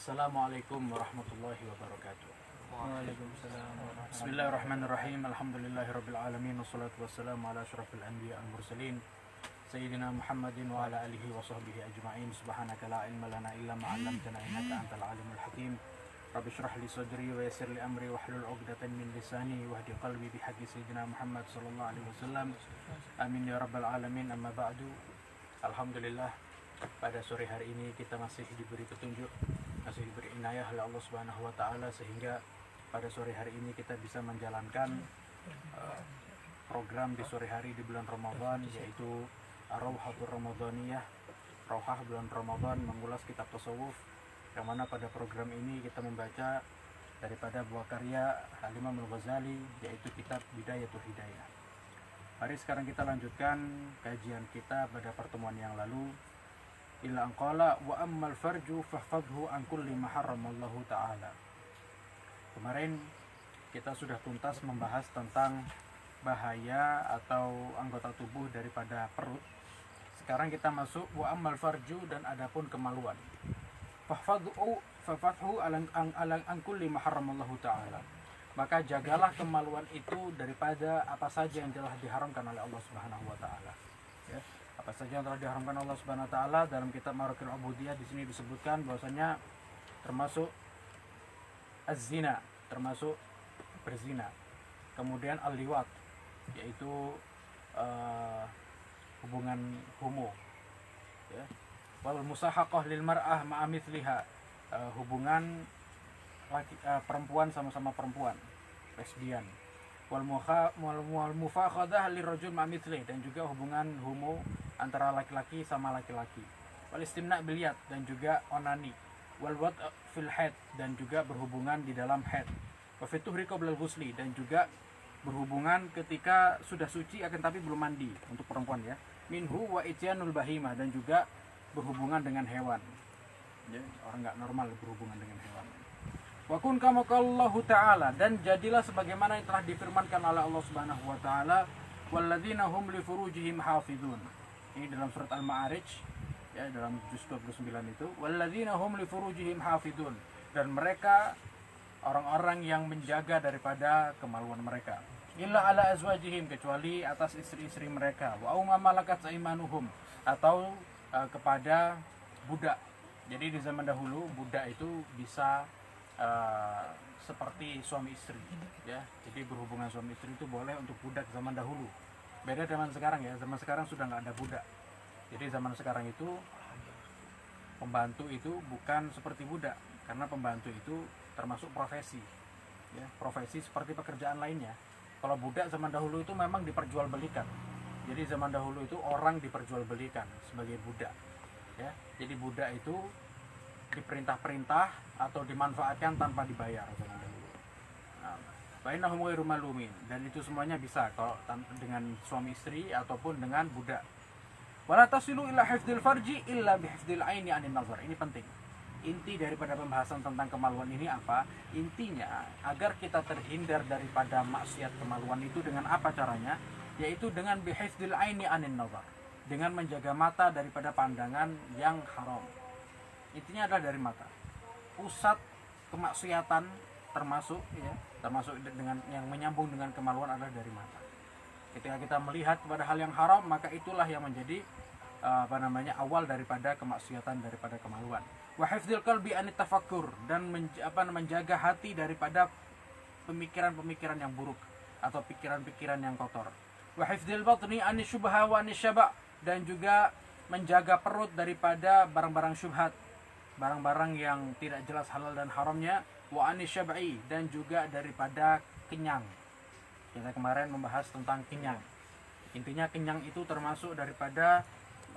Assalamualaikum warahmatullahi wabarakatuh. Waalaikumsalam warahmatullahi Bismillahirrahmanirrahim. Alhamdulillahirabbil alamin wassalatu wassalamu ala asyrafil anbiya wal mursalin sayyidina Muhammadin wa ala alihi wa sahbihi ajma'in. Subhanaka la ilma lana illa ma 'allamtana innaka antal alimul hakim. Rabbi shrah li sadri wa yassir li amri wahlul 'uqdatam min lisani wahdi qalbi bihaqqi sayyidina Muhammad sallallahu alaihi wasallam. Amin ya rabbal alamin. Amma ba'du. Alhamdulillah, pada sore hari ini kita masih diberi petunjuk, masih diberi inayah oleh Allah Subhanahu wa taala sehingga pada sore hari ini kita bisa menjalankan program di sore hari di bulan Ramadan, yaitu Ar-Rawhatur Ramadaniyah, Rawhah bulan Ramadan, mengulas kitab tasawuf, yang mana pada program ini kita membaca daripada buah karya Al-Imam Al-Ghazali, yaitu kitab Bidayatul Hidayah. Mari sekarang kita lanjutkan kajian kita pada pertemuan yang lalu. Illa anqala wa ammal farju fahfadhu an kulli ma harramallahu ta'ala. Kemarin kita sudah tuntas membahas tentang bahaya atau anggota tubuh daripada perut. Sekarang kita masuk wa ammal farju, dan adapun kemaluan. Fahfadhu an kulli ma harramallahu ta'ala. Maka jagalah kemaluan itu daripada apa saja yang telah diharamkan oleh Allah Subhanahu wa taala. Ya. Apa saja yang telah diharamkan Allah Subhanahu wa taala dalam kitab Marakil Ubudiyah di sini disebutkan bahwasanya termasuk az-zina, termasuk berzina. Kemudian al-liwat, yaitu hubungan homo. Ya. Wal musahaqah lil mar'ah ma'a mithliha, hubungan perempuan sama-sama perempuan, lesbian. Wal mufakhadah lirajul ma'a mithlihi, dan juga hubungan homo antara laki-laki sama laki-laki. Wal istimna' bil yad, dan juga onani. Wal wad' fil haid, dan juga berhubungan di dalam haid. Wa fituhri qabla al-ghusli, dan juga berhubungan ketika sudah suci akan tapi belum mandi untuk perempuan, ya. Minhu wa ityanul bahimah, dan juga berhubungan dengan hewan. Ya, orang enggak normal berhubungan dengan hewan. Wa kun kama qallahu ta'ala, dan jadilah sebagaimana yang telah difirmankan oleh Allah Subhanahu wa taala, walladzina hum li furujihim hafizun. Ini dalam surat Al-Ma'arij, ya, dalam juz 29 itu, walladzina hum li furujihim hafizun, dan mereka orang-orang yang menjaga daripada kemaluan mereka. Illa ala azwajihim, kecuali atas istri-istri mereka. Wa ma malakat aimanuhum, atau kepada budak. Jadi di zaman dahulu budak itu bisa seperti suami istri, ya. Jadi berhubungan suami istri itu boleh untuk budak zaman dahulu. Beda zaman sekarang, ya. Zaman sekarang sudah nggak ada budak. Jadi zaman sekarang itu pembantu itu bukan seperti budak, karena pembantu itu termasuk profesi, ya. Profesi seperti pekerjaan lainnya. Kalau budak zaman dahulu itu memang diperjualbelikan. Jadi zaman dahulu itu orang diperjualbelikan sebagai budak, ya. Jadi budak itu diperintah-perintah atau dimanfaatkan tanpa dibayar zaman dahulu. Bainahum ghairu malumin, dan itu semuanya bisa kalau dengan suami istri ataupun dengan budak. Wala tasilu ila hifdzil farji illa bihifdzil aini anin nazar. Ini penting. Inti daripada pembahasan tentang kemaluan ini apa? Intinya agar kita terhindar daripada maksiat kemaluan itu dengan apa caranya? Yaitu dengan bihifdzil aini anin nazar, dengan menjaga mata daripada pandangan yang haram. Intinya adalah dari mata. Pusat kemaksiatan termasuk, ya, termasuk dengan yang menyambung dengan kemaluan adalah dari mata. Ketika kita melihat kepada hal yang haram, maka itulah yang menjadi awal daripada kemaksiatan, daripada kemaluan. Wa hifdzil qalbi anit tafakkur, dan menjaga hati daripada pemikiran-pemikiran yang buruk atau pikiran-pikiran yang kotor. Wa hifdzil batni anis syubha wa anis syaba', dan juga menjaga perut daripada barang-barang syubhat, barang-barang yang tidak jelas halal dan haramnya. Wa anis syab'i, dan juga daripada kenyang. Kita kemarin membahas tentang kenyang. Intinya kenyang itu termasuk daripada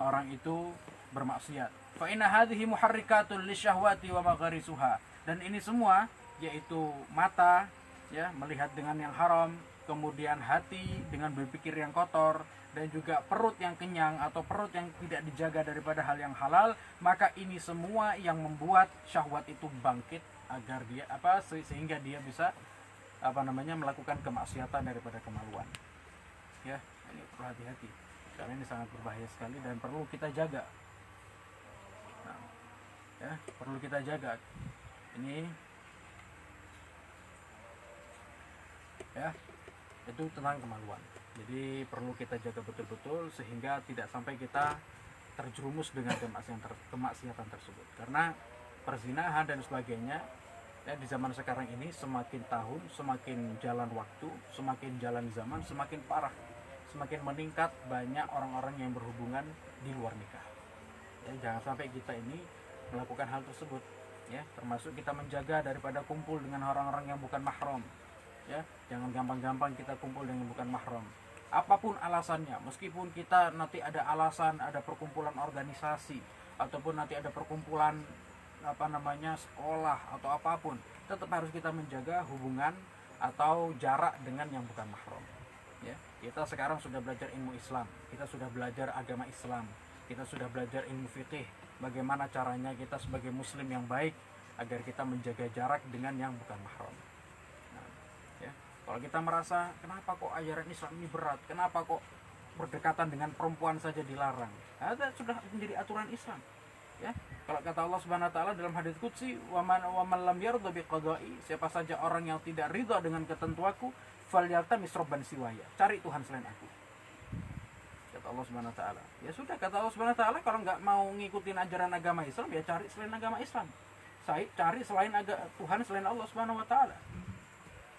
orang itu bermaksiat. Fa inna hadhihi muharrikatul lisyahwati wa magharisuha, dan ini semua yaitu mata, ya, melihat dengan yang haram, kemudian hati dengan berpikir yang kotor, dan juga perut yang kenyang atau perut yang tidak dijaga daripada hal yang halal. Maka ini semua yang membuat syahwat itu bangkit agar dia sehingga dia bisa melakukan kemaksiatan daripada kemaluan. Ya, ini perlu hati-hati karena ini sangat berbahaya sekali dan perlu kita jaga. ya, perlu kita jaga. Ini ya, itu tentang kemaluan. Jadi perlu kita jaga betul-betul sehingga tidak sampai kita terjerumus dengan kemaksiatan tersebut. Karena perzinahan dan sebagainya ya, di zaman sekarang ini semakin tahun, semakin jalan waktu, semakin jalan zaman, semakin parah, semakin meningkat banyak orang-orang yang berhubungan di luar nikah. Ya, jangan sampai kita ini melakukan hal tersebut. Ya, termasuk kita menjaga daripada kumpul dengan orang-orang yang bukan mahram. Ya, jangan gampang-gampang kita kumpul dengan bukan mahram. Apapun alasannya, meskipun kita nanti ada alasan, ada perkumpulan organisasi ataupun nanti ada perkumpulan sekolah atau apapun, tetap harus kita menjaga hubungan atau jarak dengan yang bukan mahram. Ya, kita sekarang sudah belajar ilmu Islam, kita sudah belajar agama Islam, kita sudah belajar ilmu fikih, bagaimana caranya kita sebagai muslim yang baik agar kita menjaga jarak dengan yang bukan mahram. Kalau kita merasa kenapa kok ajaran Islam ini berat, kenapa kok berdekatan dengan perempuan saja dilarang, ada sudah menjadi aturan Islam. Ya, kalau kata Allah Subhanahu Wa Taala dalam hadits qudsi, waman lam yarda biqada'i, siapa saja orang yang tidak ridha dengan ketentuanku, falyaltamis rabban siwaya, cari Tuhan selain aku. Kata Allah Subhanahu Wa Taala. Ya sudah, kata Allah Subhanahu Wa Taala, kalau nggak mau ngikutin ajaran agama Islam, ya cari selain agama Islam. Saya cari selain Tuhan selain Allah Subhanahu Wa Taala.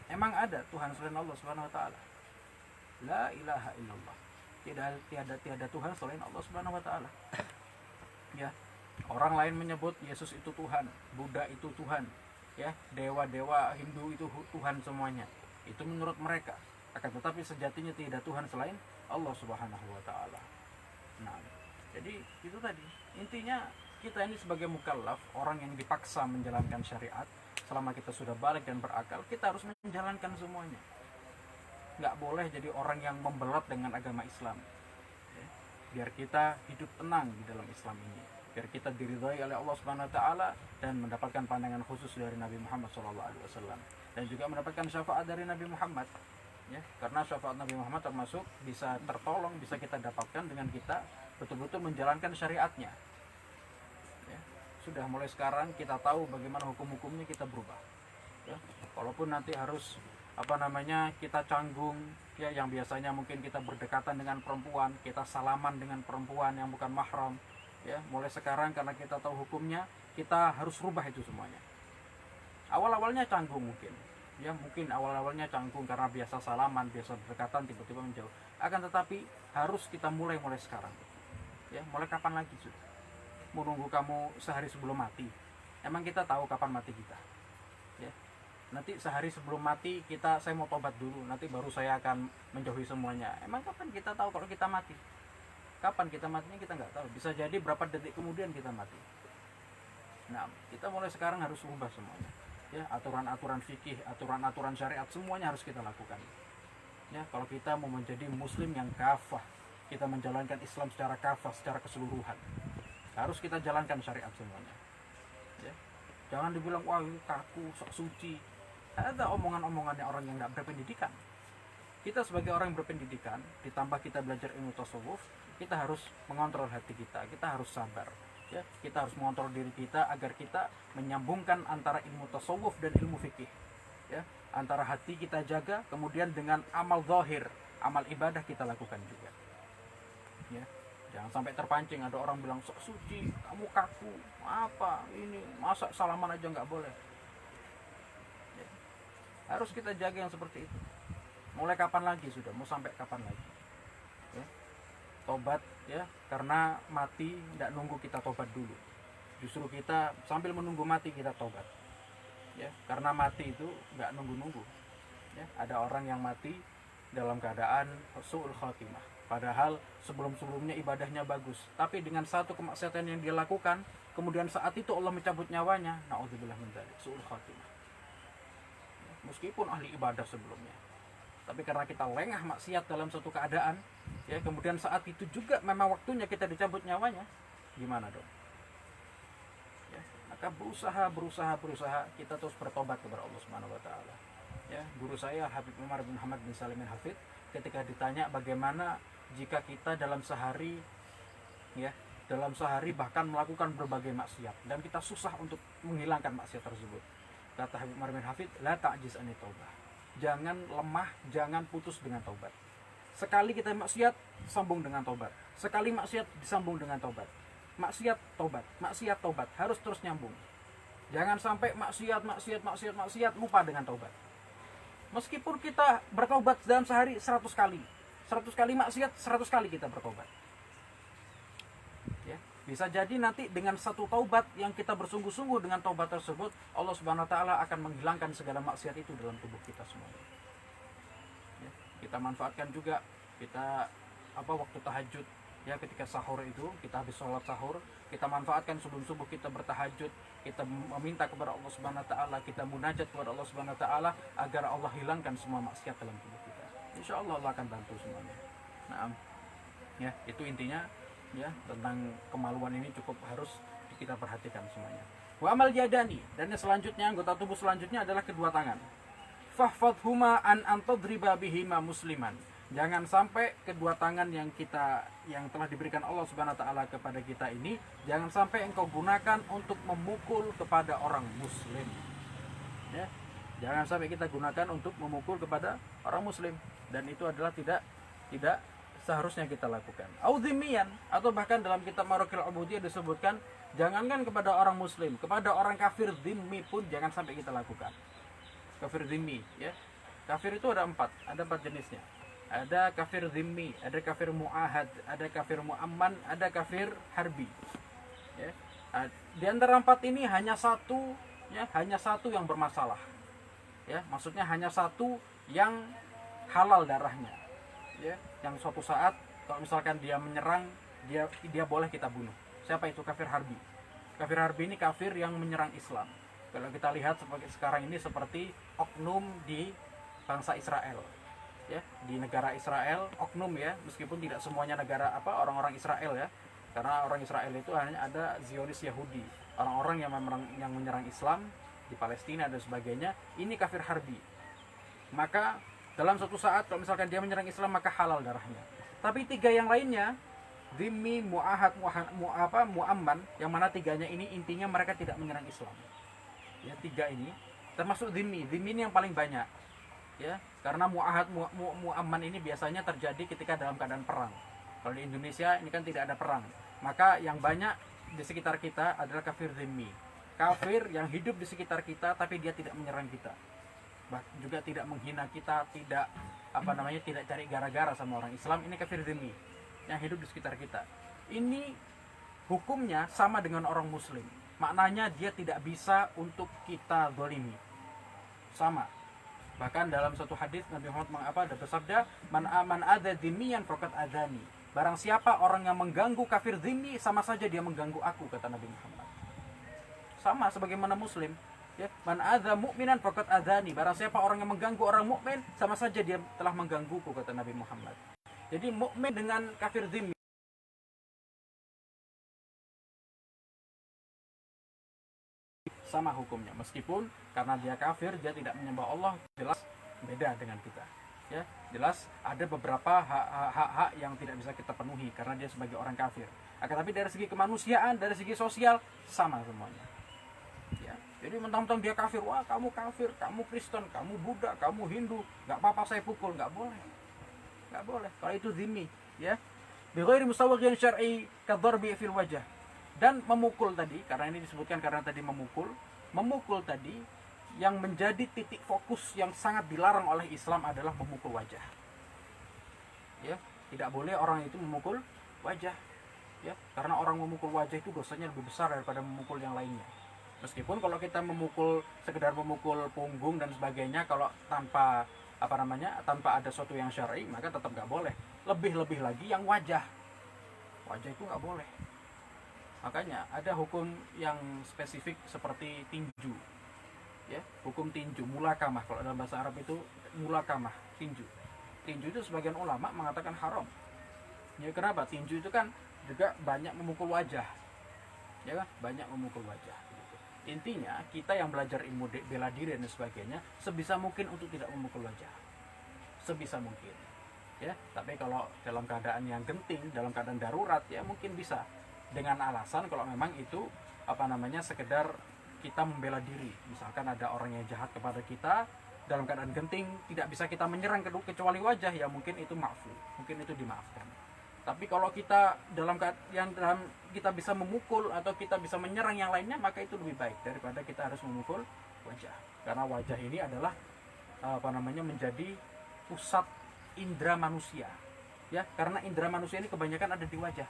Emang ada Tuhan selain Allah Subhanahu Wa Taala? La ilaha illallah. Tiada Tuhan selain Allah Subhanahu Wa Taala. Ya, orang lain menyebut Yesus itu Tuhan, Buddha itu Tuhan, ya, dewa-dewa Hindu itu Tuhan semuanya. Itu menurut mereka. Akan tetapi sejatinya tidak Tuhan selain Allah Subhanahu Wa Taala. Nah, jadi itu tadi. Intinya kita ini sebagai mukallaf, orang yang dipaksa menjalankan syariat. Selama kita sudah balik dan berakal, kita harus menjalankan semuanya. Nggak boleh jadi orang yang membelat dengan agama Islam. Ya, biar kita hidup tenang di dalam Islam ini. Biar kita diridhai oleh Allah Subhanahu Wa Taala dan mendapatkan pandangan khusus dari Nabi Muhammad SAW. Dan juga mendapatkan syafaat dari Nabi Muhammad. Ya, karena syafaat Nabi Muhammad termasuk bisa tertolong, bisa kita dapatkan dengan kita betul-betul menjalankan syariatnya. Sudah mulai sekarang kita tahu bagaimana hukum-hukumnya, kita berubah. Ya, walaupun nanti harus kita canggung, ya, yang biasanya mungkin kita berdekatan dengan perempuan, kita salaman dengan perempuan yang bukan mahram, ya, mulai sekarang karena kita tahu hukumnya, kita harus rubah itu semuanya. Awal-awalnya canggung mungkin, ya, mungkin awal-awalnya canggung karena biasa salaman, biasa berdekatan, tiba-tiba menjauh. Akan tetapi harus kita mulai sekarang. Ya, mulai kapan lagi sudah? Menunggu kamu sehari sebelum mati? Emang kita tahu kapan mati kita? Ya, nanti sehari sebelum mati saya mau tobat dulu, nanti baru saya akan menjauhi semuanya. Emang kapan kita tahu kalau kita mati? Kapan kita matinya kita nggak tahu. Bisa jadi berapa detik kemudian kita mati. Nah, kita mulai sekarang harus ubah semuanya. Ya, aturan-aturan fikih, aturan-aturan syariat, semuanya harus kita lakukan. Ya, kalau kita mau menjadi muslim yang kafah, kita menjalankan Islam secara kafah, secara keseluruhan, harus kita jalankan syariat semuanya. Ya. Jangan dibilang wah ini kaku, sok suci. Ada omongan-omongannya orang yang tidak berpendidikan. Kita sebagai orang yang berpendidikan, ditambah kita belajar ilmu tasawuf, kita harus mengontrol hati kita. Kita harus sabar. Ya. Kita harus mengontrol diri kita agar kita menyambungkan antara ilmu tasawuf dan ilmu fikih. Ya. Antara hati kita jaga, kemudian dengan amal zahir, amal ibadah kita lakukan juga. Ya. Jangan sampai terpancing ada orang bilang sok suci, kamu kaku, apa ini, masa salaman aja nggak boleh. Ya. Harus kita jaga yang seperti itu. Mulai kapan lagi sudah? Mau sampai kapan lagi? Ya. Tobat, ya, karena mati tidak nunggu kita tobat dulu. Justru kita sambil menunggu mati kita tobat. Ya, karena mati itu nggak nunggu-nunggu. Ya, ada orang yang mati dalam keadaan su'ul khatimah. Padahal sebelum-sebelumnya ibadahnya bagus, tapi dengan satu kemaksiatan yang dia lakukan, kemudian saat itu Allah mencabut nyawanya, na'udzubillah min dzalik, su'ul khatimah. Meskipun ahli ibadah sebelumnya, tapi karena kita lengah maksiat dalam suatu keadaan, ya, kemudian saat itu juga memang waktunya kita dicabut nyawanya, gimana dong? Ya, maka berusaha kita terus bertobat kepada Allah Subhanahu Wa Taala. Ya, guru saya Habib Umar bin Muhammad bin Salim bin Hafid ketika ditanya bagaimana jika kita dalam sehari, ya, dalam sehari bahkan melakukan berbagai maksiat dan kita susah untuk menghilangkan maksiat tersebut. Kata Habib Umar bin Hafid, la ta'jiz anit taubah. Jangan lemah, jangan putus dengan taubat. Sekali kita maksiat, sambung dengan taubat. Sekali maksiat, disambung dengan taubat. Maksiat, taubat. Harus terus nyambung. Jangan sampai maksiat, lupa dengan taubat. Meskipun kita bertaubat dalam sehari 100 kali. 100 kali maksiat, 100 kali kita bertaubat. Ya, bisa jadi nanti dengan satu taubat yang kita bersungguh-sungguh dengan taubat tersebut, Allah Subhanahu wa taala akan menghilangkan segala maksiat itu dalam tubuh kita semua. Ya, kita manfaatkan juga kita waktu tahajud, ya, ketika sahur itu kita habis sholat sahur, kita manfaatkan sebelum subuh kita bertahajud, kita meminta kepada Allah Subhanahu wa taala, kita munajat kepada Allah Subhanahu wa taala agar Allah hilangkan semua maksiat dalam tubuh kita. Insyaallah Allah akan bantu semuanya. Nah, ya, itu intinya, ya, tentang kemaluan ini cukup harus kita perhatikan semuanya. Wa amal yadani, dan yang selanjutnya, anggota tubuh selanjutnya adalah kedua tangan. Fahfadhuma an antadriba bihima musliman. Jangan sampai kedua tangan yang telah diberikan Allah Subhanahu wa taala kepada kita ini, jangan sampai engkau gunakan untuk memukul kepada orang muslim. Ya. Jangan sampai kita gunakan untuk memukul kepada orang muslim, dan itu adalah tidak seharusnya kita lakukan. Audhimian, atau bahkan dalam kitab Maraqil Ubudiyah disebutkan, jangankan kepada orang muslim, kepada orang kafir dhimmi pun jangan sampai kita lakukan. Kafir dhimmi, ya. Kafir itu ada empat jenisnya. Ada kafir dhimmi, ada kafir mu'ahad, ada kafir mu'amman, ada kafir harbi. Ya. Nah, di antara empat ini hanya satu yang bermasalah. Ya, maksudnya hanya satu yang halal darahnya. Ya, yang suatu saat kalau misalkan dia menyerang, dia boleh kita bunuh. Siapa itu? Kafir harbi. Kafir harbi ini kafir yang menyerang Islam. Kalau kita lihat sekarang ini seperti oknum di bangsa Israel. Ya, di negara Israel, oknum, ya, meskipun tidak semuanya orang-orang Israel, ya, karena orang Israel itu hanya ada Zionis Yahudi, orang-orang yang menyerang Islam di Palestina dan sebagainya. Ini kafir harbi. Maka dalam suatu saat kalau misalkan dia menyerang Islam, maka halal darahnya. Tapi tiga yang lainnya, dhimmi, mu'ahad, mu'amman, yang mana tiganya ini intinya mereka tidak menyerang Islam. Ya, tiga ini termasuk dhimmi ini yang paling banyak. Ya, karena mu'ahad, mu'amman ini biasanya terjadi ketika dalam keadaan perang. Kalau di Indonesia ini kan tidak ada perang, maka yang banyak di sekitar kita adalah kafir dhimmi, kafir yang hidup di sekitar kita tapi dia tidak menyerang kita, juga tidak menghina kita, tidak cari gara-gara sama orang Islam. Ini kafir dhimmi yang hidup di sekitar kita. Ini hukumnya sama dengan orang muslim, maknanya dia tidak bisa untuk kita zalimi, sama. Bahkan dalam satu hadis Nabi Muhammad bersabda, man adza dhimmiyan faqad adzani. Barang siapa orang yang mengganggu kafir dhimmi, sama saja dia mengganggu aku, kata Nabi Muhammad. Sama sebagaimana muslim, ya, man adza mu'minan faqad adzani. Barang siapa orang yang mengganggu orang mukmin, sama saja dia telah menggangguku, kata Nabi Muhammad. Jadi mukmin dengan kafir dhimmi sama hukumnya, meskipun karena dia kafir, dia tidak menyembah Allah, jelas beda dengan kita. Ya, jelas ada beberapa hak yang tidak bisa kita penuhi karena dia sebagai orang kafir. Akan tapi dari segi kemanusiaan, dari segi sosial, sama semuanya. Ya, jadi mentang-mentang dia kafir, wah kamu kafir, kamu Kristen, kamu Buddha, kamu Hindu, nggak apa-apa saya pukul, nggak boleh. Kalau itu dhimmi, ya. Bi ghairi musawwaghin syar'i kadharbi fil wajah. Dan memukul tadi, karena ini disebutkan karena tadi memukul tadi, yang menjadi titik fokus yang sangat dilarang oleh Islam adalah memukul wajah. Ya, tidak boleh orang itu memukul wajah. Ya, karena orang memukul wajah itu dosanya lebih besar daripada memukul yang lainnya. Meskipun kalau kita sekedar memukul punggung dan sebagainya, kalau tanpa ada sesuatu yang syar'i, maka tetap nggak boleh. Lebih lagi yang wajah itu nggak boleh. Makanya ada hukum yang spesifik seperti tinju. Ya, hukum tinju, mulakamah. Kalau dalam bahasa Arab itu mulakamah, tinju. Tinju itu sebagian ulama mengatakan haram. Ya, kenapa? Tinju itu kan juga banyak memukul wajah. Ya kan? Banyak memukul wajah. Intinya kita yang belajar ilmu bela diri dan sebagainya, sebisa mungkin untuk tidak memukul wajah. Sebisa mungkin. Ya, tapi kalau dalam keadaan yang genting, dalam keadaan darurat, ya mungkin bisa. dengan alasan kalau memang itu sekedar kita membela diri. Misalkan ada orang yang jahat kepada kita dalam keadaan genting, tidak bisa kita menyerang kecuali wajah, ya mungkin itu maafu, mungkin itu dimaafkan. Tapi kalau kita dalam kita bisa memukul atau kita bisa menyerang yang lainnya, maka itu lebih baik daripada kita harus memukul wajah. Karena wajah ini adalah menjadi pusat indera manusia. Ya, karena indera manusia ini kebanyakan ada di wajah.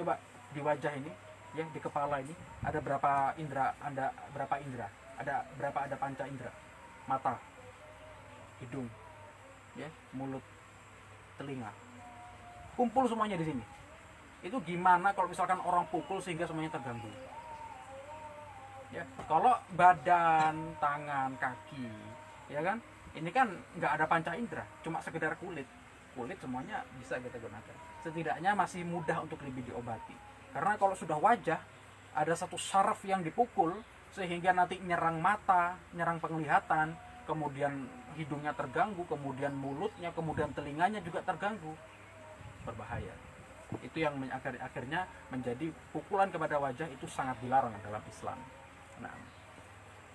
Coba di wajah ini, ya, di kepala ini ada berapa indera? Ada berapa indera? Ada panca indera? Mata, hidung, ya, mulut, telinga. Kumpul semuanya di sini. Itu gimana kalau misalkan orang pukul sehingga semuanya terganggu? Ya, kalau badan, tangan, kaki, ya kan? Ini kan nggak ada panca indera, cuma sekedar kulit. Kulit semuanya bisa kita gunakan. Setidaknya masih mudah untuk lebih diobati. Karena kalau sudah wajah, ada satu saraf yang dipukul sehingga nanti nyerang mata, nyerang penglihatan, kemudian hidungnya terganggu, kemudian mulutnya, kemudian telinganya juga terganggu. Berbahaya. Itu yang akhirnya menjadi pukulan kepada wajah itu sangat dilarang dalam Islam. Nah,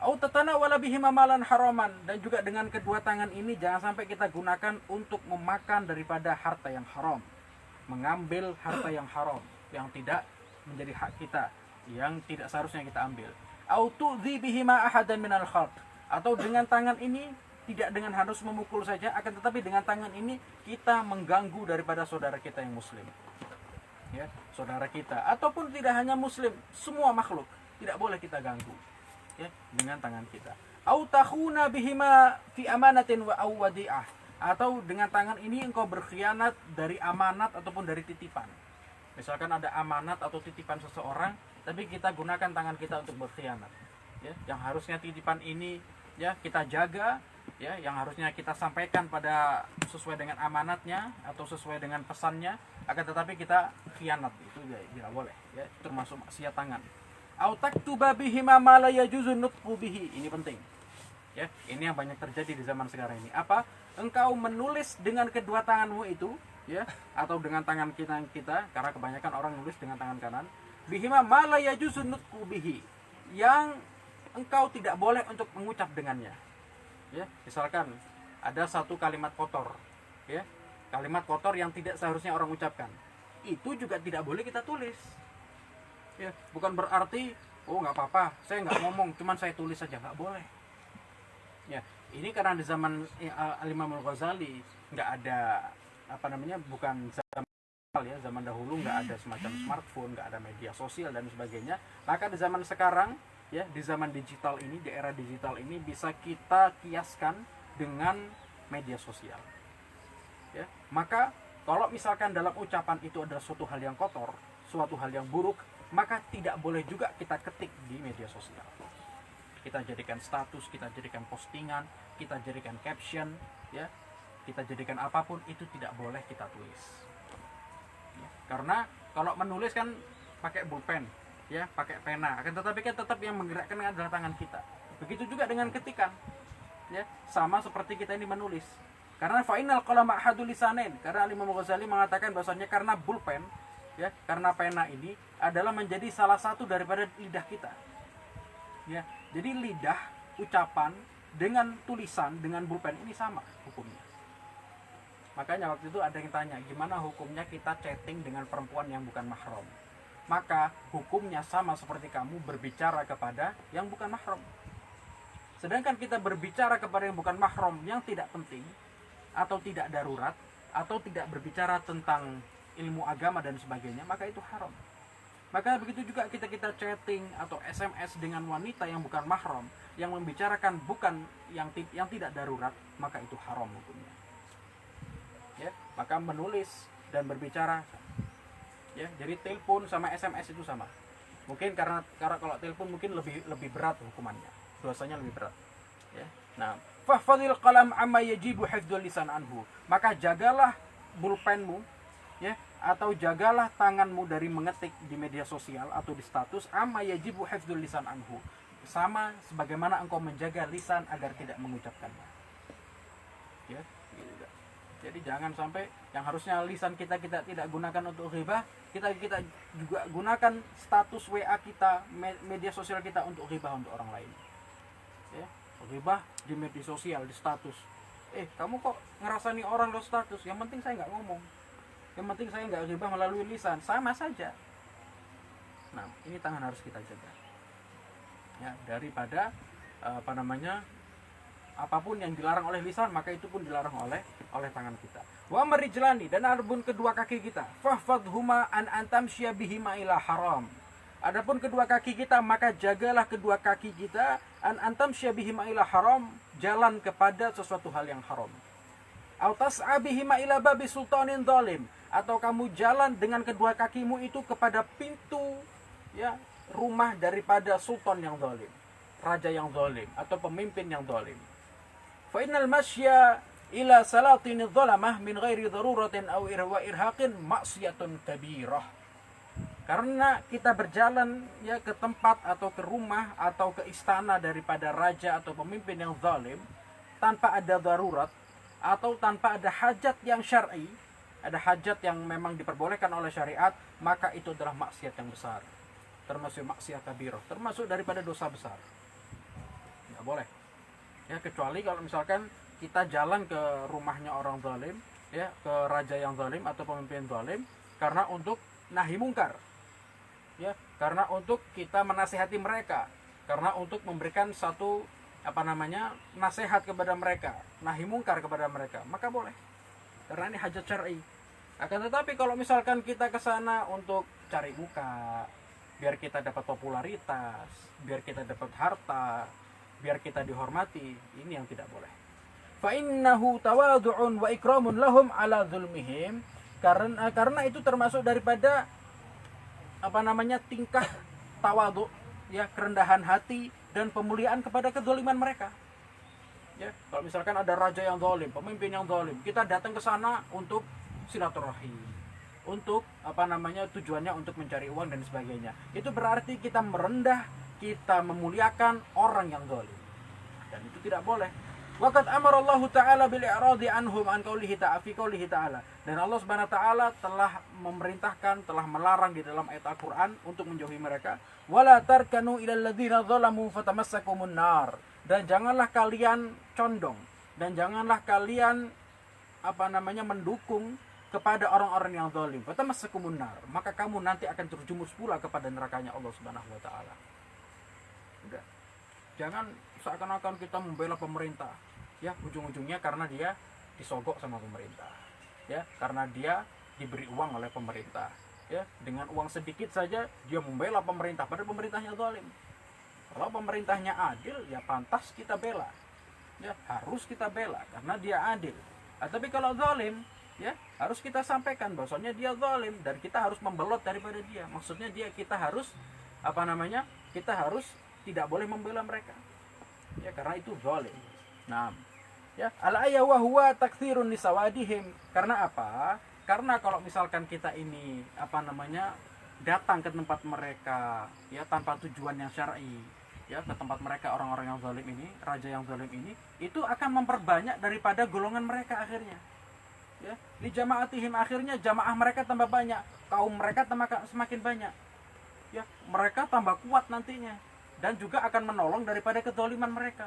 au tatanawala bihi mamalan haraman, dan juga dengan kedua tangan ini jangan sampai kita gunakan untuk memakan daripada harta yang haram, mengambil harta yang haram yang tidak menjadi hak kita, yang tidak seharusnya kita ambil. Au tu'dhi bihi ma ahadan minal khalq, atau dengan tangan ini tidak dengan harus memukul saja, akan tetapi dengan tangan ini kita mengganggu daripada saudara kita yang muslim, ya, saudara kita, ataupun tidak hanya muslim, semua makhluk tidak boleh kita ganggu, ya, dengan tangan kita. Au takhuna bihima fi amanatin wa wadi'ah, atau dengan tangan ini engkau berkhianat dari amanat ataupun dari titipan. Misalkan ada amanat atau titipan seseorang, tapi kita gunakan tangan kita untuk berkhianat, ya, yang harusnya titipan ini, ya, kita jaga, ya, yang harusnya kita sampaikan pada sesuai dengan amanatnya atau sesuai dengan pesannya, akan tetapi kita khianat, itu tidak boleh, ya, termasuk maksiat tangan. Au taktuba bihi ma la yajuzu nutqu bihi, ini penting, ya, ini yang banyak terjadi di zaman sekarang ini. Apa? Engkau menulis dengan kedua tanganmu itu, ya, atau dengan tangan kita, karena kebanyakan orang nulis dengan tangan kanan, bihi ma la yajuzu nutqu bihi, yang engkau tidak boleh untuk mengucap dengannya. Ya, misalkan ada satu kalimat kotor, ya, kalimat kotor yang tidak seharusnya orang ucapkan, itu juga tidak boleh kita tulis. Ya, bukan berarti nggak apa-apa, saya nggak ngomong, cuman saya tulis saja, nggak boleh. Ya, ini karena di zaman Al-Imam Al-Ghazali nggak ada bukan zaman dahulu nggak ada semacam smartphone, nggak ada media sosial dan sebagainya. Maka di zaman sekarang, ya, di zaman digital ini, di era digital ini, bisa kita kiaskan dengan media sosial, ya. Maka kalau misalkan dalam ucapan itu adalah suatu hal yang kotor, suatu hal yang buruk, maka tidak boleh juga kita ketik di media sosial. Kita jadikan status, kita jadikan postingan, kita jadikan caption, ya, kita jadikan apapun, itu tidak boleh kita tulis, ya. Karena kalau menulis kan pakai pulpen, ya, pakai pena, akan tetapi kan tetap yang menggerakkan adalah tangan kita. Begitu juga dengan ketikan, ya, sama seperti kita ini menulis. Karena final qalam ahadul lisanin, karena Imam Ghazali mengatakan bahwasanya karena pulpen, ya, karena pena ini adalah menjadi salah satu daripada lidah kita, ya. Jadi lidah, ucapan dengan tulisan dengan pulpen ini sama hukumnya. Makanya waktu itu ada yang tanya, gimana hukumnya kita chatting dengan perempuan yang bukan mahram? Maka hukumnya sama seperti kamu berbicara kepada yang bukan mahram. Sedangkan kita berbicara kepada yang bukan mahram, yang tidak penting atau tidak darurat, atau tidak berbicara tentang ilmu agama dan sebagainya, maka itu haram. Maka begitu juga kita chatting atau SMS dengan wanita yang bukan mahram, yang membicarakan bukan yang tidak darurat, maka itu haram hukumnya. Ya, maka menulis dan berbicara, ya, jadi telepon sama SMS itu sama. Mungkin karena kalau telepon mungkin lebih berat hukumannya, dosanya lebih berat, ya. Nah, fahfadhil qalam amma yajibu hifdzul lisan anhu, maka jagalah pulpenmu, ya, atau jagalah tanganmu dari mengetik di media sosial atau di status, amma yajibu hifdzul lisan anhu, sama sebagaimana engkau menjaga lisan agar tidak mengucapkannya, ya, gitu. Jadi jangan sampai yang harusnya lisan kita tidak gunakan untuk ghibah, kita juga gunakan status WA kita, media sosial kita untuk ghibah untuk orang lain. Ya, ghibah di media sosial, di status. Kamu kok ngerasani orang lo status? Yang penting saya nggak ngomong. Yang penting saya nggak ghibah melalui lisan, sama saja. Nah, ini tangan harus kita jaga. Ya, daripada apapun yang dilarang oleh lisan, maka itu pun dilarang oleh tangan kita. Wa marijlani, dan adapun kedua kaki kita, fahfadhuma an antamsya bihima ila haram. Adapun kedua kaki kita, maka jagalah kedua kaki kita an antamsya bihima ila haram, jalan kepada sesuatu hal yang haram. Au tas'a bihima ila babi sultanin zalim, atau kamu jalan dengan kedua kakimu itu kepada pintu, ya, rumah daripada sultan yang zalim, raja yang zalim atau pemimpin yang zalim. Fa innal masya ila salatin dhalamah min ghairi daruratin aw irhaqin maksiyatun kabirah. Karena kita berjalan, ya, ke tempat atau ke rumah atau ke istana daripada raja atau pemimpin yang zalim tanpa ada darurat atau tanpa ada hajat yang syar'i, ada hajat yang memang diperbolehkan oleh syariat, maka itu adalah maksiat yang besar, termasuk maksiat kabirah, termasuk daripada dosa besar. Nggak boleh. Ya, kecuali kalau misalkan kita jalan ke rumahnya orang zalim, ya, ke raja yang zalim atau pemimpin zalim karena untuk nahi mungkar, ya, karena untuk kita menasihati mereka, karena untuk memberikan satu nasihat kepada mereka, nahi mungkar kepada mereka, maka boleh, karena ini hajat syar'i. Akan tetapi kalau misalkan kita ke sana untuk cari muka, biar kita dapat popularitas, biar kita dapat harta, biar kita dihormati, ini yang tidak boleh. Fa innahu tawadhu'un wa ikramun lahum ala zulmihim, karena itu termasuk daripada tingkah tawadhu, ya, kerendahan hati dan pemuliaan kepada kezaliman mereka. Ya, kalau misalkan ada raja yang zalim, pemimpin yang zalim, kita datang ke sana untuk silaturahim, untuk tujuannya untuk mencari uang dan sebagainya. Itu berarti kita merendah, kita memuliakan orang yang zalim, dan itu tidak boleh. Waqad amara Allah Ta'ala bil i'radi anhum an qoulihi ta'ala, dan Allah Subhanahu wa taala telah memerintahkan, telah melarang di dalam ayat Al-Qur'an untuk menjauhi mereka. Wala tarkanu ilal ladzina zalamu fatamassakumun nar, dan janganlah kalian condong, dan janganlah kalian mendukung kepada orang-orang yang zalim. Fatamassakumun nar, maka kamu nanti akan terjumus pula kepada nerakanya Allah Subhanahu wa taala. Udah. Jangan seakan-akan kita membela pemerintah, ya, ujung-ujungnya karena dia disogok sama pemerintah, ya, karena dia diberi uang oleh pemerintah, ya, dengan uang sedikit saja dia membela pemerintah padahal pemerintahnya zalim. Kalau pemerintahnya adil, ya pantas kita bela, ya, harus kita bela karena dia adil. Tapi kalau zalim, ya, harus kita sampaikan bahwasanya dia zalim dan kita harus membelot daripada dia. Maksudnya kita harus kita harus tidak boleh membela mereka, ya, karena itu zalim. Nah, ya, al-ayah wa huwa taktsirun lisawadihim. Karena apa? Karena kalau misalkan kita ini datang ke tempat mereka, ya, tanpa tujuan yang syar'i, ya, ke tempat mereka orang-orang yang zalim ini, raja yang zalim ini, itu akan memperbanyak daripada golongan mereka akhirnya. Ya, li jama'atihim, akhirnya jamaah mereka tambah banyak, kaum mereka semakin banyak. Ya, mereka tambah kuat nantinya dan juga akan menolong daripada kezaliman mereka.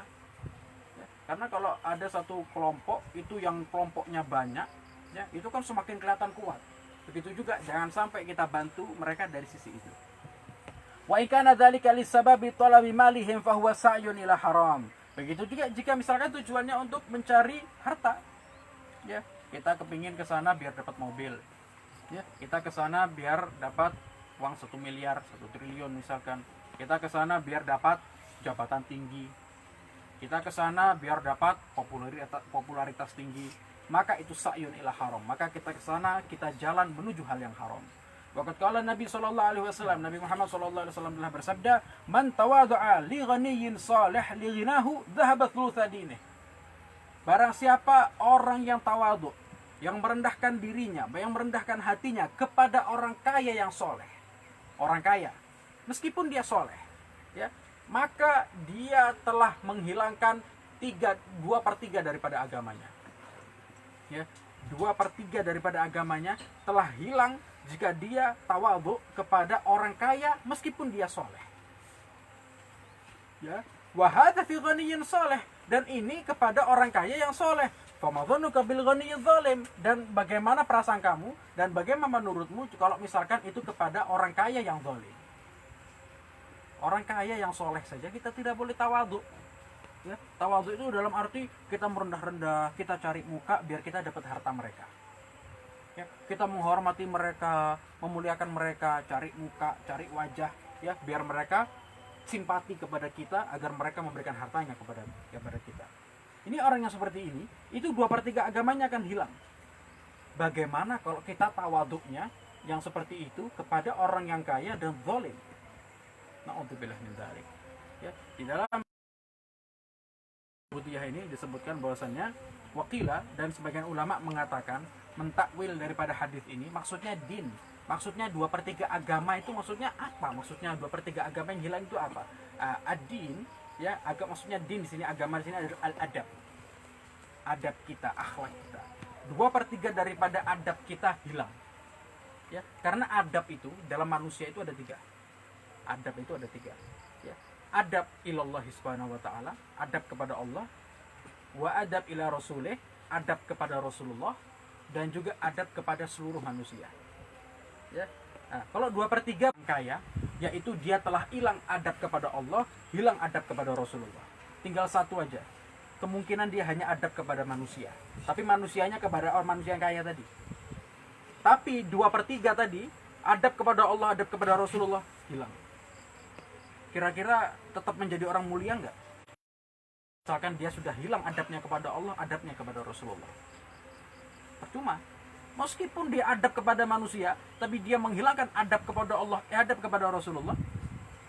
Ya, karena kalau ada satu kelompok itu yang kelompoknya banyak, ya, itu kan semakin kelihatan kuat. Begitu juga jangan sampai kita bantu mereka dari sisi itu. Wa ikana dzalika lisababi talabi malihim fa huwa sa'yun ila haram. Begitu juga jika misalkan tujuannya untuk mencari harta. Ya, kita kepingin ke sana biar dapat mobil. Ya, kita ke sana biar dapat uang 1 miliar, 1 triliun misalkan. Kita ke sana biar dapat jabatan tinggi. Kita ke sana biar dapat popularitas tinggi. Maka itu sa'yun ila haram. Maka kita ke sana, kita jalan menuju hal yang haram. Waqad qala Nabi sallallahu alaihi wasallam, Nabi Muhammad sallallahu alaihi wasallam telah bersabda, "Man tawadha'a li ghaniyyin salih li ghinahu dhahabat thulutsa dinih." Barang siapa orang yang tawadhu, yang merendahkan dirinya, yang merendahkan hatinya kepada orang kaya yang soleh, orang kaya, meskipun dia soleh, ya, maka dia telah menghilangkan 2/3 daripada agamanya. Ya, 2/3 daripada agamanya telah hilang jika dia tawadhu kepada orang kaya meskipun dia soleh. Ya, wa hadza fi ghaniyyin saleh, dan ini kepada orang kaya yang soleh. Famadhanuka bil ghaniyyi zalim, dan bagaimana perasaan kamu dan bagaimana menurutmu kalau misalkan itu kepada orang kaya yang zalim. Orang kaya yang soleh saja kita tidak boleh tawadhu. Ya, tawadhu itu dalam arti kita merendah-rendah, kita cari muka biar kita dapat harta mereka. Ya, kita menghormati mereka, memuliakan mereka, cari muka, cari wajah, ya, biar mereka simpati kepada kita agar mereka memberikan hartanya kepada kita. Ini orang yang seperti ini, itu 2/3 agamanya akan hilang. Bagaimana kalau kita tawaduknya yang seperti itu kepada orang yang kaya dan zalim? Na'udzubillah min dzalik. Ya, di dalam Butiyah ini disebutkan bahwasannya waqila, dan sebagian ulama mengatakan mentakwil daripada hadis ini maksudnya din. Maksudnya 2/3 agama itu maksudnya apa? Maksudnya 2/3 agama yang hilang itu apa? Ad-din, ya, maksudnya din di sini, agama di sini adalah al-adab. Adab kita, akhlak kita. 2/3 daripada adab kita hilang. Ya, karena adab itu dalam manusia itu ada 3. Adab itu ada 3. Ya. Adab ilallah subhanahu wa ta'ala, adab kepada Allah, wa adab ila rasulih, adab kepada Rasulullah, dan juga adab kepada seluruh manusia. Ya. Nah, kalau 2/3 kaya, yaitu dia telah hilang adab kepada Allah, hilang adab kepada Rasulullah. Tinggal satu aja. Kemungkinan dia hanya adab kepada manusia, tapi manusianya kepada orang manusia yang kaya tadi. Tapi 2/3 tadi, adab kepada Allah, adab kepada Rasulullah, hilang. Kira-kira tetap menjadi orang mulia enggak? Misalkan dia sudah hilang adabnya kepada Allah, adabnya kepada Rasulullah. Percuma. Meskipun dia adab kepada manusia, tapi dia menghilangkan adab kepada Allah, adab kepada Rasulullah,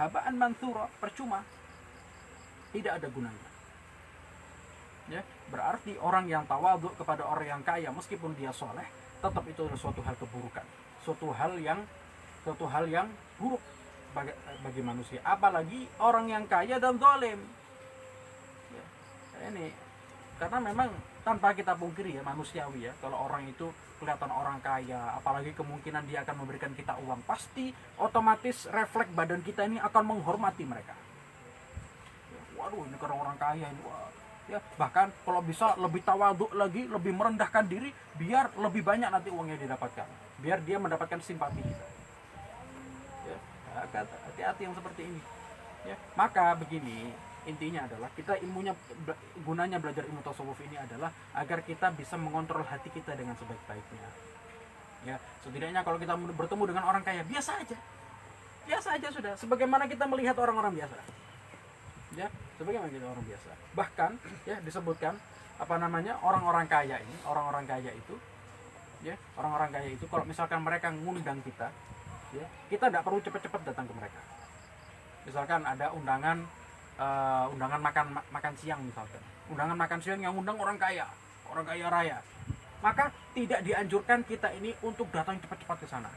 habaan mansura, percuma. Tidak ada gunanya. Ya, berarti orang yang tawadhu kepada orang yang kaya meskipun dia soleh, tetap itu adalah suatu hal keburukan, suatu hal yang buruk bagi manusia, apalagi orang yang kaya dan zalim. Ya, ini karena memang tanpa kita pungkiri ya, manusiawi ya, kalau orang itu kelihatan orang kaya, apalagi kemungkinan dia akan memberikan kita uang, pasti otomatis refleks badan kita ini akan menghormati mereka. Ya, waduh, ini karena orang kaya ini, wah. Ya, bahkan kalau bisa lebih tawadhu lagi, lebih merendahkan diri, biar lebih banyak nanti uangnya didapatkan, biar dia mendapatkan simpati kita. Ya, hati-hati yang seperti ini. Ya, maka begini, intinya adalah kita gunanya belajar ilmu tasawuf ini adalah agar kita bisa mengontrol hati kita dengan sebaik-baiknya. Ya, setidaknya kalau kita bertemu dengan orang kaya, biasa aja sudah, sebagaimana kita melihat orang-orang biasa. Ya, sebagaimana kita orang biasa. Bahkan ya disebutkan orang-orang kaya itu ya, orang-orang kaya itu kalau misalkan mereka ngundang kita, ya, kita tidak perlu cepat-cepat datang ke mereka. Misalkan ada undangan makan siang, misalkan undangan makan siang yang undang orang kaya raya, maka tidak dianjurkan kita ini untuk datang cepat-cepat ke sana.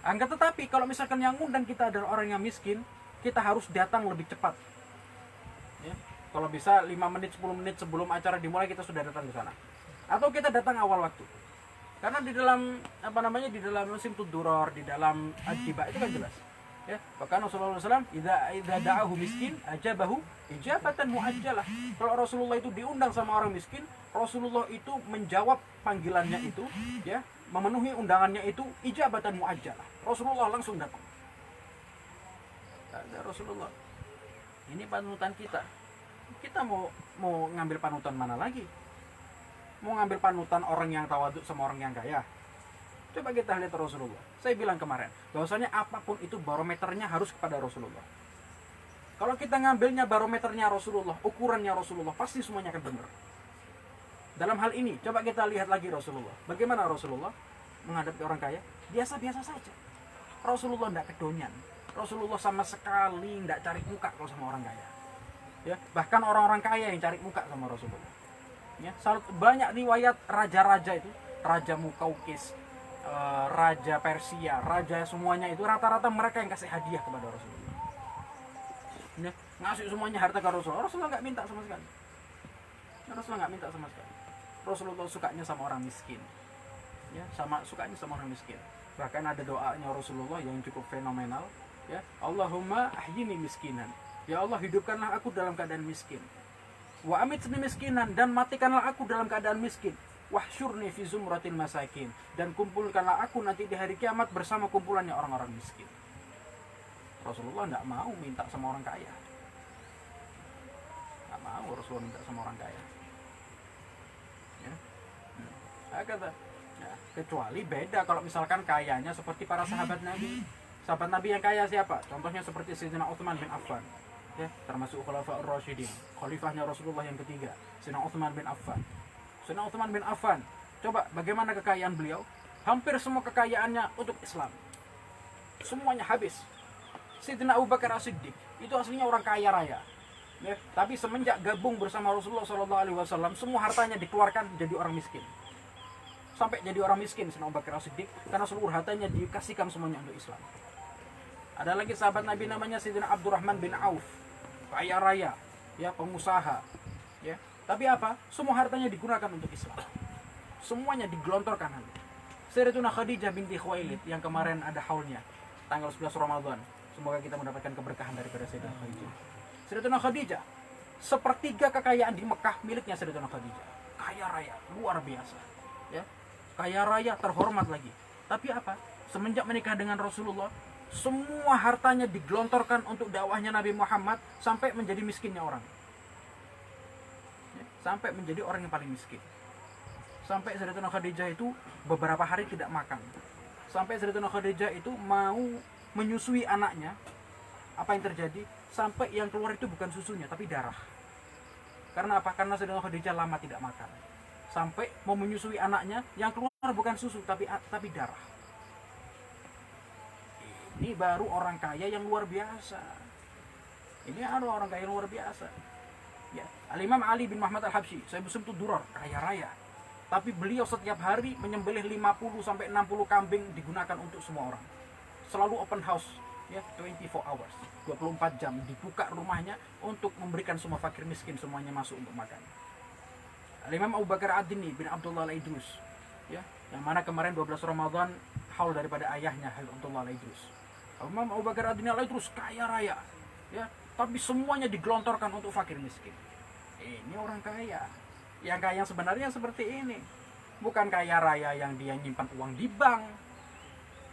Angkat tetapi kalau misalkan yang undang kita adalah orang yang miskin, kita harus datang lebih cepat. Ya, kalau bisa 5 menit 10 menit sebelum acara dimulai kita sudah datang ke sana, atau kita datang awal waktu. Karena di dalam di dalam Simtud Duror, di dalam Ad-Diba itu kan jelas. Ya, bahkan Rasulullah SAW idza da'ahu miskin ajabahu ijabatan muajjalah. Kalau Rasulullah itu diundang sama orang miskin, Rasulullah itu menjawab panggilannya itu, ya, memenuhi undangannya itu ijabatan muajjalah. Rasulullah langsung datang. Ada Rasulullah. Ini panutan kita. Kita mau ngambil panutan mana lagi? Mau ngambil panutan orang yang tawadhu sama orang yang kaya? Coba kita lihat Rasulullah. Saya bilang kemarin, bahwasanya apapun itu barometernya harus kepada Rasulullah. Kalau kita ngambilnya barometernya Rasulullah, ukurannya Rasulullah, pasti semuanya akan benar. Dalam hal ini, coba kita lihat lagi Rasulullah. Bagaimana Rasulullah menghadapi orang kaya? Biasa-biasa saja. Rasulullah tidak kedonyan. Rasulullah sama sekali tidak cari muka kalau sama orang kaya. Ya, bahkan orang-orang kaya yang cari muka sama Rasulullah. Ya, banyak riwayat raja-raja itu, Raja Mukaukis, Raja Persia, raja semuanya itu rata-rata mereka yang kasih hadiah kepada Rasulullah. Ya, ngasih semuanya harta ke Rasulullah. Rasulullah nggak minta sama sekali. Rasulullah sukanya sama orang miskin. Ya, sukanya sama orang miskin. Bahkan ada doanya Rasulullah yang cukup fenomenal, ya, Allahumma ahyini miskinan. Ya Allah, hidupkanlah aku dalam keadaan miskin. Wa amitni miskinan, dan matikanlah aku dalam keadaan miskin. Wahsyurni fi zumratil masakin, dan kumpulkanlah aku nanti di hari kiamat bersama kumpulannya orang-orang miskin. Rasulullah tidak mau minta sama orang kaya. Tidak mau Rasulullah minta sama orang kaya. Ya. Kata, ya, kecuali beda kalau misalkan kayanya seperti para sahabat Nabi. Sahabat Nabi yang kaya siapa? Contohnya seperti Sayyidina Utsman bin Affan, ya, termasuk Khulafaur Rasyidin, khalifahnya Rasulullah yang ketiga, Sayyidina Utsman bin Affan. Sayyidina Utsman bin Affan, coba bagaimana kekayaan beliau? Hampir semua kekayaannya untuk Islam. Semuanya habis. Sayyidina Abu Bakar As-Siddiq itu aslinya orang kaya raya. Ya, tapi semenjak gabung bersama Rasulullah SAW, semua hartanya dikeluarkan jadi orang miskin. Sampai jadi orang miskin Sayyidina Abu Bakar As-Siddiq karena seluruh hartanya dikasihkan semuanya untuk Islam. Ada lagi sahabat Nabi namanya Sayyidina Abdurrahman bin Auf, kaya raya, ya, pengusaha, ya. Tapi apa? Semua hartanya digunakan untuk Islam. Semuanya digelontorkan. Sayyidatuna Khadijah binti Khuwailid yang kemarin ada haulnya tanggal 11 Ramadan. Semoga kita mendapatkan keberkahan daripada Sayyidatuna Khadijah. Sayyidatuna Khadijah, sepertiga kekayaan di Mekah miliknya Sayyidatuna Khadijah. Kaya raya, luar biasa, ya. Kaya raya, terhormat lagi. Tapi apa? Semenjak menikah dengan Rasulullah, semua hartanya digelontorkan untuk dakwahnya Nabi Muhammad sampai menjadi miskinnya orang. Ya, sampai menjadi orang yang paling miskin. Sampai Sayyidatuna Khadijah itu beberapa hari tidak makan. Sampai Sayyidatuna Khadijah itu mau menyusui anaknya. Apa yang terjadi? Sampai yang keluar itu bukan susunya tapi darah. Karena apa? Karena Sayyidatuna Khadijah lama tidak makan. Sampai mau menyusui anaknya, yang keluar bukan susu tapi darah. Ini baru orang kaya yang luar biasa. Ini orang kaya yang luar biasa. Ya, Al-Imam Ali bin Muhammad Al-Habsyi, saya itu Durar, kaya raya. Tapi beliau setiap hari menyembelih 50 sampai 60 kambing digunakan untuk semua orang. Selalu open house, ya, 24 hours, 24 jam dibuka rumahnya untuk memberikan semua fakir miskin semuanya masuk untuk makan. Al-Imam Abu Bakar Ad-Dini bin Abdullah Al-Idrus, ya, yang mana kemarin 12 Ramadan haul daripada ayahnya Abdullah Al-Idrus. Imam Abu Bakar Ad-Dini Al-Idrus kaya raya, ya, tapi semuanya digelontorkan untuk fakir miskin. Ini orang kaya. Yang kaya sebenarnya seperti ini. Bukan kaya raya yang dia nyimpan uang di bank,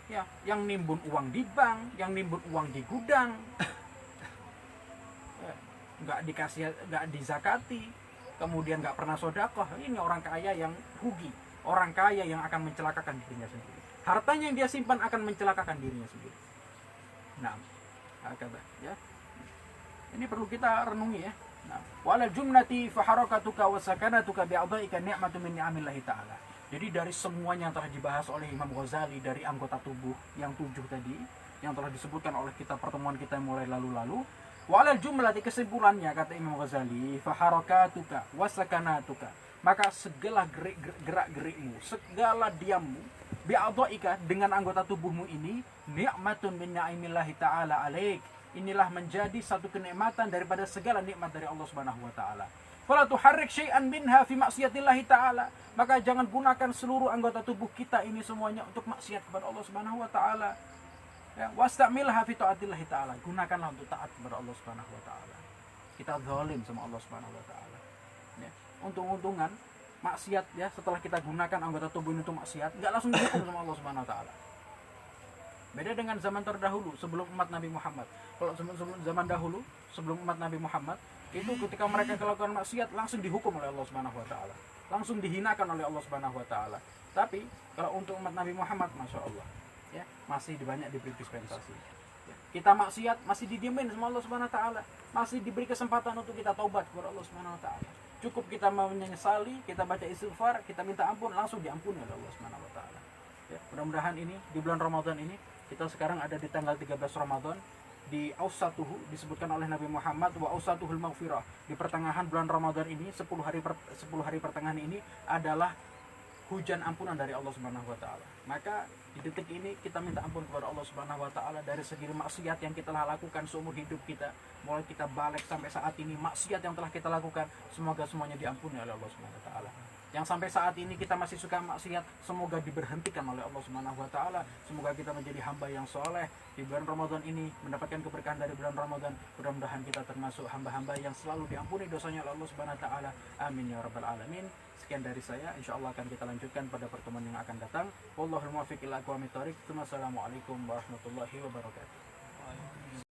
ya, yang nimbun uang di bank, yang nimbun uang di gudang, nggak dikasih, nggak dizakati, kemudian nggak pernah sedekah. Ini orang kaya yang rugi, orang kaya yang akan mencelakakan dirinya sendiri. Hartanya yang dia simpan akan mencelakakan dirinya sendiri. Nah, kata, ya, ini perlu kita renungi, ya. Nah, wala jumlati fa harakatuka wa sakanatuka bi'adha'ika ni'matun min ni'amillahi ta'ala. Jadi dari semuanya yang telah dibahas oleh Imam Ghazali dari anggota tubuh yang 7 tadi, yang telah disebutkan oleh kita pertemuan kita yang mulai lalu-lalu, wala jumlati, kesimpulannya kata Imam Ghazali, fa harakatuka wa sakanatuka, maka segala gerak-gerikmu, segala diammu, bi'adha'ika, dengan anggota tubuhmu ini, ni'matun min ni'amillahi ta'ala alaik, inilah menjadi satu kenikmatan daripada segala nikmat dari Allah Subhanahu wa taala. Fala tuharrik syai'an minha fi maksiatillahi taala, maka jangan gunakan seluruh anggota tubuh kita ini semuanya untuk maksiat kepada Allah Subhanahu wa taala. Ya, wastamilha fi taatillahi taala, gunakanlah untuk taat kepada Allah Subhanahu wa taala. Kita zalim sama Allah Subhanahu wa taala. Ya, untung-untungan maksiat, ya, setelah kita gunakan anggota tubuh ini untuk maksiat, enggak langsung dihukum sama Allah Subhanahu wa taala. Beda dengan zaman terdahulu sebelum umat Nabi Muhammad. Kalau sebelum zaman dahulu, sebelum umat Nabi Muhammad, itu ketika mereka melakukan maksiat langsung dihukum oleh Allah Subhanahu wa taala. Langsung dihinakan oleh Allah Subhanahu wa taala. Tapi kalau untuk umat Nabi Muhammad, Masya Allah, ya, masih banyak diberi dispensasi. Ya, kita maksiat masih didiemin sama Allah Subhanahu wa taala. Masih diberi kesempatan untuk kita taubat kepada Allah Subhanahu wa taala. Cukup kita menyesali, kita baca istighfar, kita minta ampun, langsung diampuni oleh Allah Subhanahu wa taala. Ya, mudah-mudahan ini di bulan Ramadan ini, kita sekarang ada di tanggal 13 Ramadan, di Ausatuhu, disebutkan oleh Nabi Muhammad wa Ausatuhul Maghfirah. Di pertengahan bulan Ramadan ini, 10 hari pertengahan ini adalah hujan ampunan dari Allah Subhanahu wa taala. Maka di detik ini kita minta ampun kepada Allah Subhanahu wa taala dari segala maksiat yang kita telah lakukan seumur hidup kita. Mulai kita balik sampai saat ini, maksiat yang telah kita lakukan, semoga semuanya diampuni oleh Allah Subhanahu wa taala. Yang sampai saat ini kita masih suka maksiat, semoga diberhentikan oleh Allah Subhanahu wa taala. Semoga kita menjadi hamba yang soleh di bulan Ramadan ini, mendapatkan keberkahan dari bulan Ramadan. Mudah-mudahan kita termasuk hamba-hamba yang selalu diampuni dosanya oleh Allah Subhanahu wa taala. Amin ya rabbal alamin. Sekian dari saya, insyaallah akan kita lanjutkan pada pertemuan yang akan datang. Wallahul muwaffiq ila aqwamit thoriq. Wassalamualaikum warahmatullahi wabarakatuh.